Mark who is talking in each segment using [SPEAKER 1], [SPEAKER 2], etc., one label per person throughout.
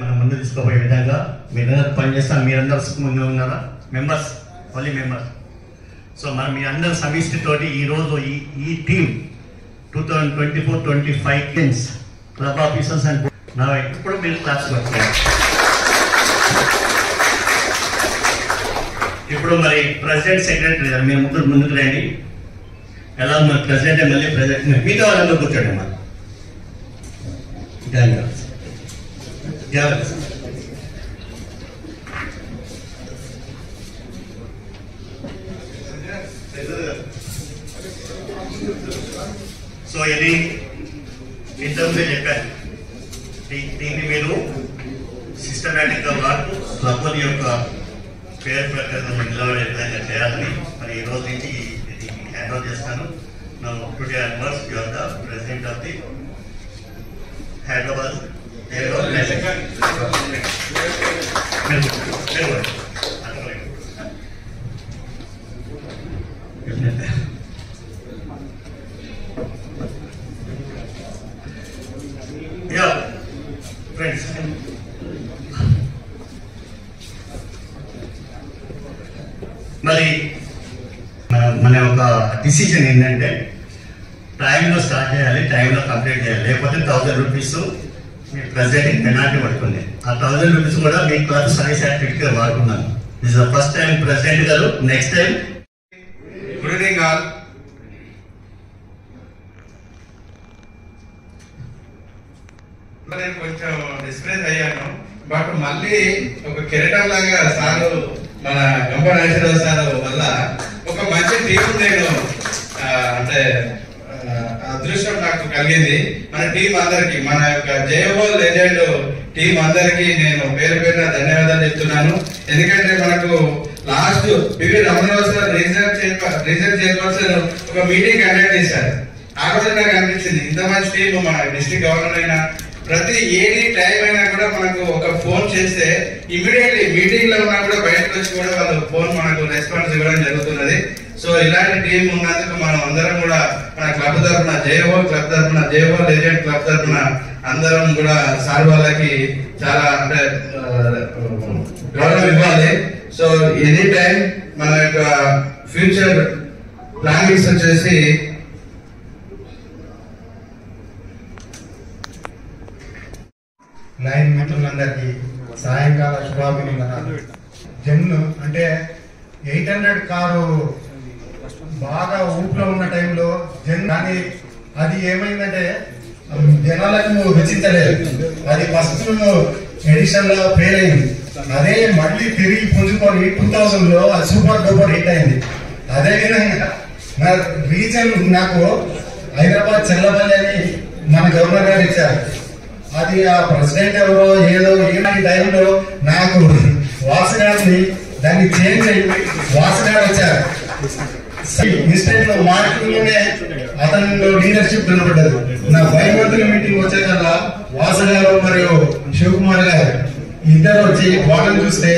[SPEAKER 1] మనం ముందు తీసుకోబోయే విధంగా మీరందరూ పనిచేస్తాం. మీరందరూ సుఖంగా ఉన్నారా? Members, only members. సో మనం మీ అందరి సమిష్టితోటి ఈరోజు ఈ team 2024-25 teams club officers and ఇప్పుడు మీరు క్లాస్కి వచ్చారు. ఇప్పుడు మరి ప్రెసిడెంట్, సెక్రటరీ గారు మీరు ముగ్గురు ముందుకు రండి. ఎలా మరి ప్రెసిడెంట్ మళ్ళీ ప్రెసిడెంట్ మిగతా వాళ్ళందరూ కూర్చోండి. అమ్మా సో ఇది ఇంతకుముందే చెప్పాను, దీన్ని మీరు సిస్టమేటిక్ గా వాడుతూ క్లబ్ యొక్క పేరు ప్రకారం నిలబడే విధంగా చేయాలని మరి ఈ రోజు నుంచి హ్యాండ్ ఓవర్ చేస్తాను. టుడే అన్వర్స్ you are the president of the Hyderabad. Friends, మరి మన ఒక డిసిజన్ ఏంటంటే టైంలో స్టార్ట్ చేయాలి, టైంలో కంప్లీట్ చేయాలి. లేకపోతే 1000 రూపీస్ మీ ప్రెసిడెంట్ పెనాల్టీ పడుతుంది. ఆ 1000 రూపీస్ కూడా మీ క్లబ్ సర్వీస్ యాక్టివిటీగా వాడుకున్నాను. This the first time president గారు. Next time
[SPEAKER 2] good evening all. నేను కొంచెం డిస్ప్రెస్ అయ్యాను, బట్ మళ్ళీ ఒక కిరీటం లాగా సారు మన గంప నాగేశ్వరరావు సార్ వల్ల ఒక మంచి టీం నేను అంటే అదృష్టం నాకు కలిగింది. మన టీం అందరికి, మన యొక్క జేఓ లెజెండ్ టీం అందరికి నేను పేరు పేరున ధన్యవాదాలు చెప్తున్నాను. ఎందుకంటే మనకు last PV Ramana Rao sir region chairperson ఒక మీటింగ్ కండక్ట్ చేశారు. ఆ రోజు నాకు అనిపించింది ఇంత మంచి టీం మన డిస్ట్రిక్ట్ గవర్నర్ అయినా ప్రతి ఏది టైం అయినా కూడా మనకు ఒక ఫోన్ చేస్తే ఇమీడియట్లీ మీటింగ్ లో ఉన్నా కూడా బయటకు వచ్చి కూడా వాళ్ళు ఫోన్ మనకు రెస్పాన్స్ ఇవ్వడం జరుగుతున్నది. సో ఇలాంటి టీం ఉన్నందుకు మనం అందరం కూడా మన క్లబ్ తరఫున జేఓ లెజెండ్ క్లబ్ తరఫున అందరం కూడా సార్ వాళ్ళకి చాలా అంటే గౌరవం ఇవ్వాలి. సో ఎనీ టైం మన యొక్క ఫ్యూచర్ ప్లానింగ్స్ వచ్చేసి
[SPEAKER 3] లైన్ మిత్రులందరికీ సాయంకాల శుభాభినందనలు. జన్ను అంటే 800 కారు బాగా ఊపులో ఉన్న టైంలో కానీ అది ఏమైందంటే జనాలకు రుచించలేదు. అది ఫస్ట్ ఎడిషన్ లో ఫెయిల్ అయింది. అదే మళ్ళీ తిరిగి పుంజుకొని 2000 లో అది సూపర్ డూపర్ హిట్ అయింది. అదే విధంగా నా రీజన్ నాకు హైదరాబాద్ చెల్లపల్లి అని మన గవర్నర్ గారు ఇచ్చారు. అది ఆ ప్రెసిడెంట్ ఎవరో ఏదో ఏమైనా టైంలో నాకు వాసగాడిని దాన్ని చేంజ్ అయ్యి వాసగాడు వచ్చారు. మిస్టేక్ లో మార్కెటింగ్ లోనే అతను లీడర్షిప్ కనబడ్డది. నా 5 మంత్ల మీటింగ్ వచ్చే కదా వాసగారు మరియు శివకుమార్ గారు ఇద్దరు వచ్చి వాళ్ళని చూస్తే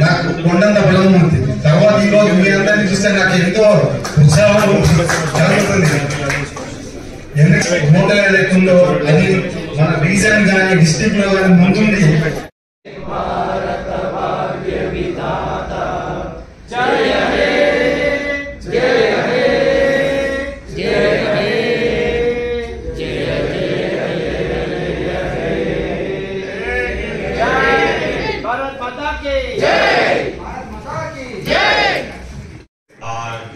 [SPEAKER 3] నాకు కొండంత బలం ఉంది. తర్వాత ఈ రోజు మీ అందరినీ చూస్తే నాకు ఎంతో ఉత్సాహం కలుగుతుంది. ఎందుకంటే మోటార్ ఏదైతుందో అది మన రీజన్ కానీ డిస్ట్రిక్ట్ లో కానీ ముందుంది.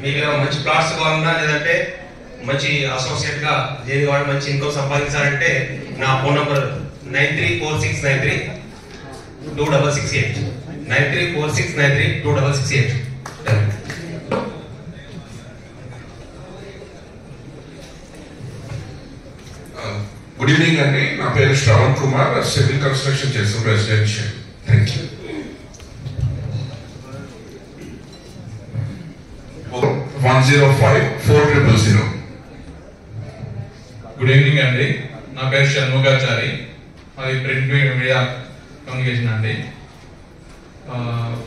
[SPEAKER 4] మీకు మంచి ప్లాట్స్ కావాలన్నా లేదంటే మంచి అసోసియేట్ గా దేని వాడు మంచి ఇన్కమ్ సంపాదించాలంటే నా ఫోన్ నంబర్ 9346932668 9346932668.
[SPEAKER 5] గుడ్ ఈవినింగ్ అండి. నా పేరు శ్రవణ్ కుమార్, సివిల్ కన్స్ట్రక్షన్ చేస్తాం residential. Thank you. 105-4000.
[SPEAKER 6] Good evening అండి. నా పేరు షణ్ముగాచారి, అది ప్రింట్ మీడియా కమ్యూనికేషన్ అండి.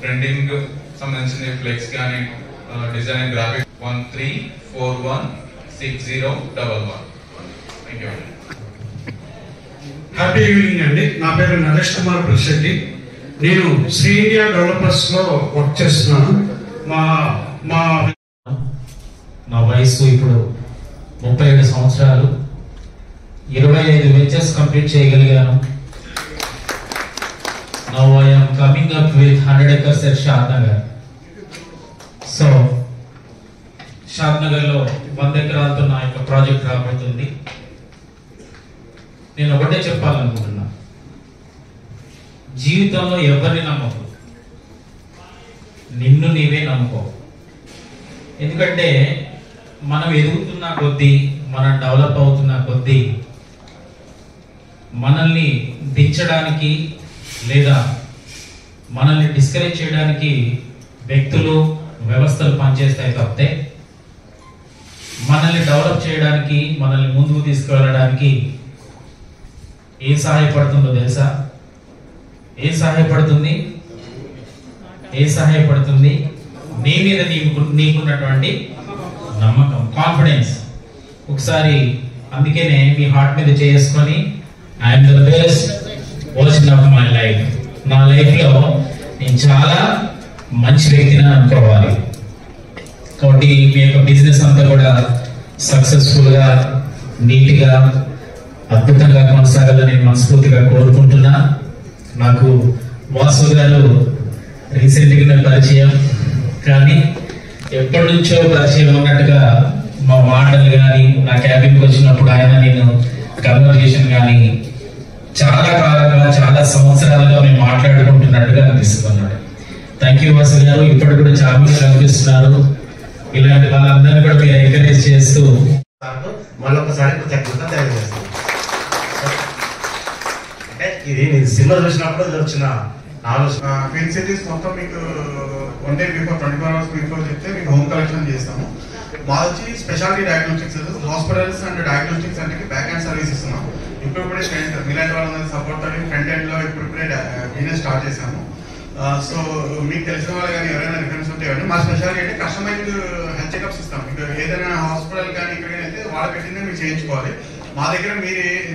[SPEAKER 6] ప్రింటింగ్ సంబంధించిన ఫ్లెక్స్ కానీ design graphic 13416011. Thank you.
[SPEAKER 7] Happy evening అండి. నా పేరు నరేష్ కుమార్ ప్రశెట్టి. నేను శ్రీ ఇండియా డెవలపర్స్ లో వర్క్ చేస్తున్నాను.
[SPEAKER 8] నా వయసు ఇప్పుడు 37 సంవత్సరాలు. 25 వెంచర్స్ కంప్లీట్ చేయగలిగాను. Now I am coming up with 100 acres at Shadnagar. So Shadnagar లో 100 ఎకరాలతో నా యొక్క ప్రాజెక్ట్ రాబోతుంది. నేను ఒకటే చెప్పాలనుకుంటున్నా, జీవితంలో ఎవరిని నమ్మకు, నిన్ను నీవే నమ్ముకో. ఎందుకంటే మనం ఎదుగుతున్న కొద్దీ, మనం డెవలప్ అవుతున్న కొద్దీ మనల్ని దించడానికి లేదా మనల్ని డిస్కరేజ్ చేయడానికి వ్యక్తులు, వ్యవస్థలు పనిచేస్తాయి తప్పితే మనల్ని డెవలప్ చేయడానికి, మనల్ని ముందుకు తీసుకువెళ్ళడానికి ఏం సహాయపడుతుందో తెలుసా? ఏం సహాయపడుతుంది? నీ మీద నీకున్నటువంటి నమ్మకం, కాన్ఫిడెన్స్. ఒకసారి అందుకనే మీ హార్ట్ మీద చేసుకొని I'm the best version of my life. నా లైఫ్ లో నేను చాలా మంచి వ్యక్తిని అనుకోవాలి. కాబట్టి మీ యొక్క బిజినెస్ అంతా కూడా సక్సెస్ఫుల్ గా, నీట్ గా, అద్భుతంగా కొనసాగాలని నేను మనస్ఫూర్తిగా కోరుకుంటున్నా. నాకు వాసు గారు రీసెంట్ గా పరిచయం, కానీ ఎప్పటి నుంచో పరిచయం ఉన్నట్టుగా మా మాటలు కానీ, నా క్యాబిన్కి వచ్చినప్పుడు ఆయన నేను కన్వర్జేషన్ కానీ చాలా కాలంగా, చాలా సంవత్సరాలుగా మేము మాట్లాడుకుంటున్నట్టుగా అనిపిస్తున్నాడు. థ్యాంక్ యూ వాసు గారు. ఇప్పటికి కూడా చాలా మంది కనిపిస్తున్నారు. ఇలాంటి వాళ్ళందరినీ కూడా మీరు ఎంకరేజ్ చేస్తూ
[SPEAKER 1] మళ్ళొకసారి కృతజ్ఞత తెలియజేస్తాను. అంటే ఇది నేను సినిమా చూసినప్పుడు వచ్చిన ఆలోచన.
[SPEAKER 9] ట్విన్ సిటీస్ మొత్తం మీకు 1 day బిఫోర్ 24 hours బిఫోర్ చెప్తే మీకు హోమ్ కలెక్షన్ చేస్తాము. మా వచ్చి speciality diagnostics, hospitals and diagnostics అంటే బ్యాక్ హ్యాండ్ సర్వీస్ ఇస్తున్నాం. ఇప్పుడే మీలాంటి వాళ్ళ సపోర్ట్ అని ఫ్రంట్ ఎండ్ లో ఇప్పుడే బిజినెస్ స్టార్ట్ చేశాము. సో మీకు తెలిసిన వాళ్ళు కానీ ఎవరైనా రిఫరెన్స్ ఉంటే మా స్పెషాలిటీ అంటే కస్టమైజ్డ్ హెల్త్ చెకప్స్ ఇస్తాం. మీకు ఏదైనా హాస్పిటల్ కానీ ఇక్కడ అయితే వాళ్ళు పెట్టిందే మీరు చేయించుకోవాలి. మా దగ్గర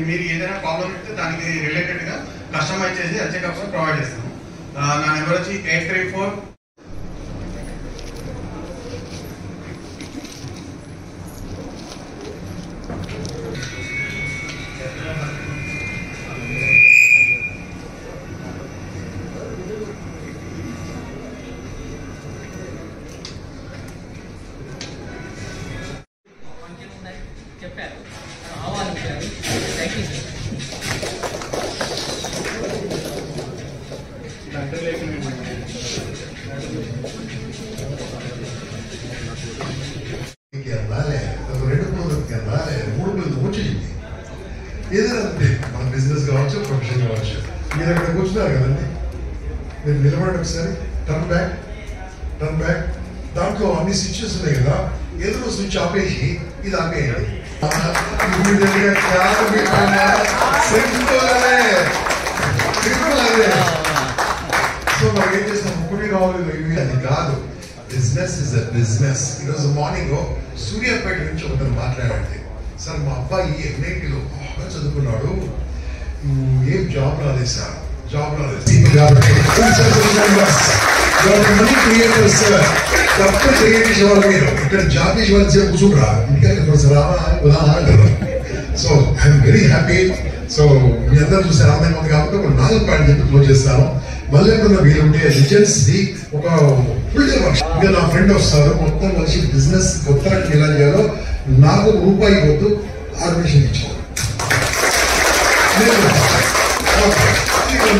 [SPEAKER 9] మీరు ఏదైనా ప్రాబ్లం ఉంటే దానికి రిలేటెడ్ గా కస్టమైజ్ చేసి హెల్త్ చెకప్స్ ప్రొవైడ్ చేస్తాము. నా నెంబర్ వచ్చి 834.
[SPEAKER 10] చెప్పారు.
[SPEAKER 11] ఏదైనా అంతే, మన బిజినెస్ కావచ్చు, ప్రొఫెషన్ కావచ్చు. మీరు అక్కడ కూర్చున్నారు కదండి, మీరు నిలబడండి ఒకసారి. Turn back. దాంట్లో అన్ని స్విచ్చెస్ ఉన్నాయి కదా, ఏదో స్విచ్ ఆపేసి ఇది ఆపేయండి. సో మనం ఏం చేస్తాం, ముక్కుడి కావాలి అది కాదు. Business is a business. ఈరోజు మార్నింగ్ సూర్యాపేట నుంచి ఒకరు మాట్లాడండి, సార్ మా అబ్బాయి MITలో బాగా చదువుకున్నాడు, ఏం జాబ్ రాలేదు సార్, జాబ్ రాలేదు. మనీ క్రియేటర్స్ తప్ప క్రియేట్ చేసేవాళ్ళు మీరు. ఇక్కడ జాబ్ చేసే వాళ్ళు సేపు కూర్చుంటారా, ఇంకా రావా అంటారు. So I'm very happy. So మీ అందరూ చూస్తే ఆదాయం ఉంది కాబట్టి ఒక 4 పాయింట్ చెప్పి క్లోజ్ చేస్తాను. మళ్ళీ ఎప్పుడన్నా వీలుంటే రిజల్ట్స్ ది ఒక ఫుల్ డే వర్క్. ఇంకా నా ఫ్రెండ్ వస్తారు, మొత్తం కలిసి బిజినెస్ కొత్త ఎలా చేయాలో నాకు రూపాయి వద్దు, ఆర్గనైజేషన్ ఇచ్చాను.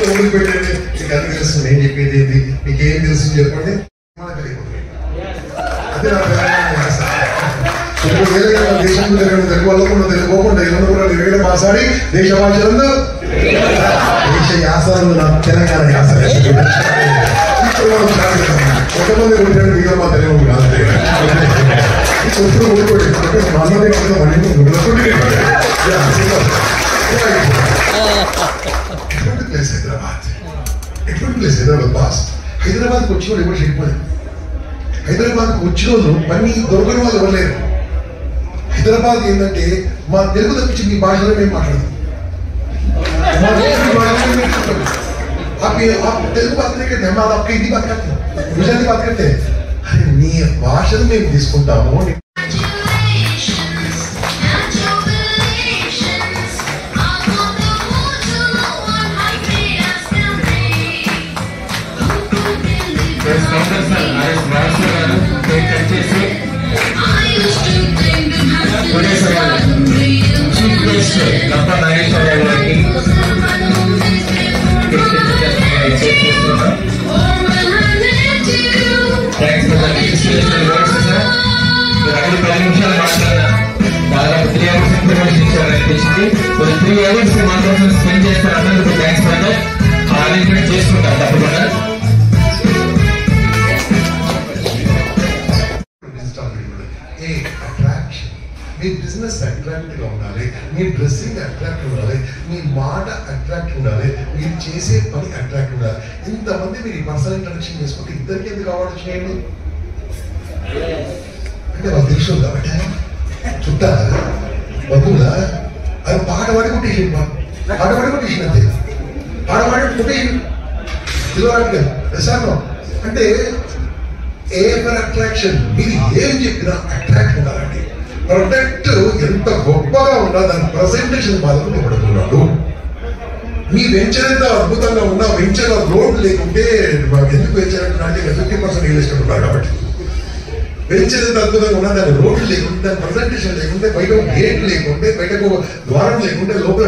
[SPEAKER 11] వదిలిపెట్టండి, మీకు అన్ని తెలుసు, నేను చెప్పేది ఏంటి, మీకు ఏం తెలుసు చెప్పండి. అదే నా దేశం తెలుగు వాళ్ళకుండా తెలుగుకోకుండా ఏమన్నా ఎవరైనా మాట్లాడి దేశ భాషలందు దేశ యాసలు నా తెలంగాణ యాస. కొంతమంది కొట్టాడు, మిగతా మా తెలుగు కాదు. ఎప్పుడు కొట్టుకోండి, అన్నదే ఎటువంటి ప్లేస్ హైదరాబాద్, ఎటువంటి ప్లేస్ హైదరాబాద్ బాస్. హైదరాబాద్కి వచ్చిన వాళ్ళు ఎవరు చెడిపోయారు. హైదరాబాద్కి వచ్చిన వాళ్ళు పని దొరకని వాళ్ళు ఎవరు లేరు. హైదరాబాద్ ఏంటంటే మా తెలుగు తప్పించి మీ భాషలో మేము మాట్లాడతాం. आप तेलुगु बात नहीं करते, हम आपकी हिंदी बात करते हैं, गुजराती बात करते हैं. अरे नी भाषను మేము తీసుకుంటాము.
[SPEAKER 8] Thanks for the inspirational words, sir. అక్కడ 10 నిమిషాలు మాట్లాడినా దాదాపు 3 hours ఇన్ఫర్మేషన్ ఇచ్చారనిపించింది. ఒక 3 hours మా కోసం స్పెండ్ చేస్తారు అన్నందుకు థ్యాంక్స్ ఫర్ దట్. అరేంజ్మెంట్ చేసుకుంటాం తప్పకుండా.
[SPEAKER 11] మీ బిజినెస్ అట్రాక్ట్ గా ఉండాలి, మీ డ్రెస్సింగ్ అట్రాక్ట్ ఉండాలి, మీ మాట అట్రాక్ట్ ఉండాలి, మీరు చేసే పని అట్రాక్ట్ ఉండాలి. ఇంతమంది మీరు ఈ పర్సనల్ ఇంట్రడక్షన్ చేసుకుంటే ఇద్దరికి ఎందుకు అవార్డు చేయండి అంటే వాళ్ళు తెలుసు కాబట్టి చుట్టాలా బంధువులా అది పాట పాడి కొట్టేసి పాట పాడి కొట్టేసి అంతే పాట పాడి కొట్టేసి తెలియదు అంటే ఏ ఫర్ అట్రాక్షన్ మీరు ఏం చెప్పినా అట్రాక్ట్ ఉండాలండి. ప్రొడక్ట్ ఎంత గొప్పగా ఉన్నా దాని ప్రజెంటేషన్ మాత్రం ఇవ్వడుతున్నాడు. మీ వెంచర్ ఎంత అద్భుతంగా ఉన్నా వెంచర్ రోడ్ లేకుంటే ఎందుకు వెంచర్ అంటే 50% రియల్ ఎస్టేట్ ఉన్నారు కాబట్టి వెంచర్ ఎంత అద్భుతంగా ఉన్నా దాని రోడ్లు లేకుంటే దాని ప్రజెంటేషన్ లేకుంటే బయట గేట్ లేకుంటే బయటకు ద్వారం లేకుంటే లోపల